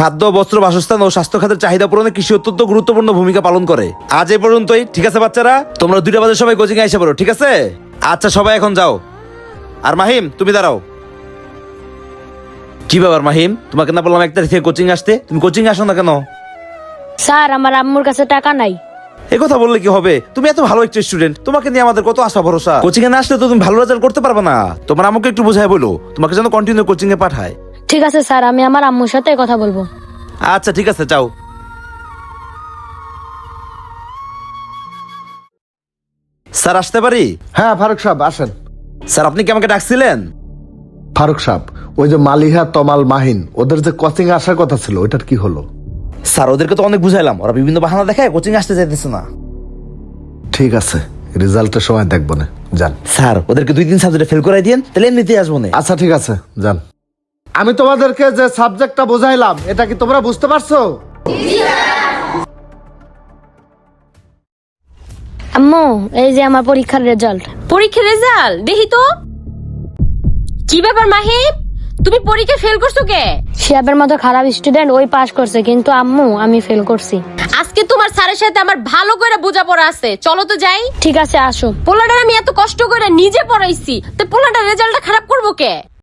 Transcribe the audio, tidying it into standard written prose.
খাদ্য, বস্ত্র, বাসস্থান ও স্বাস্থ্য খাতের চাহিদা পূরণে কৃষি অত্যন্ত গুরুত্বপূর্ণ ভূমিকা পালন করে। আজ এই পর্যন্তই, ঠিক আছে বাচ্চারা? তোমরা 2টা বাজে সবাই কোচিং এ এসে পড়ো, ঠিক আছে? আচ্ছা, সবাই এখন যাও। আর মাহিম, তুমি দাঁড়াও। কি ব্যাপার মাহিম, তোমাকে না বললাম 1 তারিখ থেকে কোচিং আসতে? তুমি কোচিং আসো না কেন? স্যার, আমার আম্মুর কাছে টাকা নাই। এই কথা বললে কি হবে? তুমি এত ভালো একটা স্টুডেন্ট, তোমাকে নিয়ে আমাদের কত আশা ভরসা। কোচিং এ না আসলে তো তুমি ভালো রেজাল্ট করতে পারবে না। তোমার আম্মুকে একটু বুঝায় বলো, তোমাকে যেন কন্টিনিউ কোচিং এ পাঠায়। ঠিক আছে স্যার, আমি আমার আম্মুর সাথে কথা বলবো। আচ্ছা ঠিক আছে, যাও। স্যার, আসতে পারি? হ্যাঁ ফারুক সাহেব আসেন। স্যার, আপনি কি আমাকে ডাকছিলেন? ফারুক সাহেব, ওই যে মালিহা, তমাল, মাহিন, ওদের যে কোচিং আসার কথা ছিল, ওইটার কি হলো? স্যার, ওদেরকে তো অনেক বুঝাইলাম, ওরা বিভিন্ন বাহানা দেখায় কোচিং আসতে চাইতেছে না। ঠিক আছে, রেজাল্টের সময় দেখবো না, যান। স্যার, ওদেরকে 2-3 সাবজেক্টে ফেল করাই দিয়েন, তাহলে এমনিতেই আসবো না। আচ্ছা ঠিক আছে, যান। আমি তোমাদেরকে যে সাবজেক্টটা বোঝাইলাম, এটা কি তোমরা বুঝতে পারছো? আম্মু, এই যে আমার পরীক্ষার রেজাল্ট। পরীক্ষার রেজাল্ট দেখি তো। কি ব্যাপার মাহিব, তুমি পরীক্ষা ফেল করছো কে? শিয়াবের মতো খারাপ স্টুডেন্ট ওই পাস করছে, কিন্তু আম্মু আমি ফেল করছি। আজকে তোমার স্যারের সাথে আমার ভালো করে বোঝাপড়া আছে, চলো তো যাই। ঠিক আছে, আসো। পোলাটার আমি এত কষ্ট করে নিজে পড়াইছি, তো পোলাটার রেজাল্টটা খারাপ করবো কে?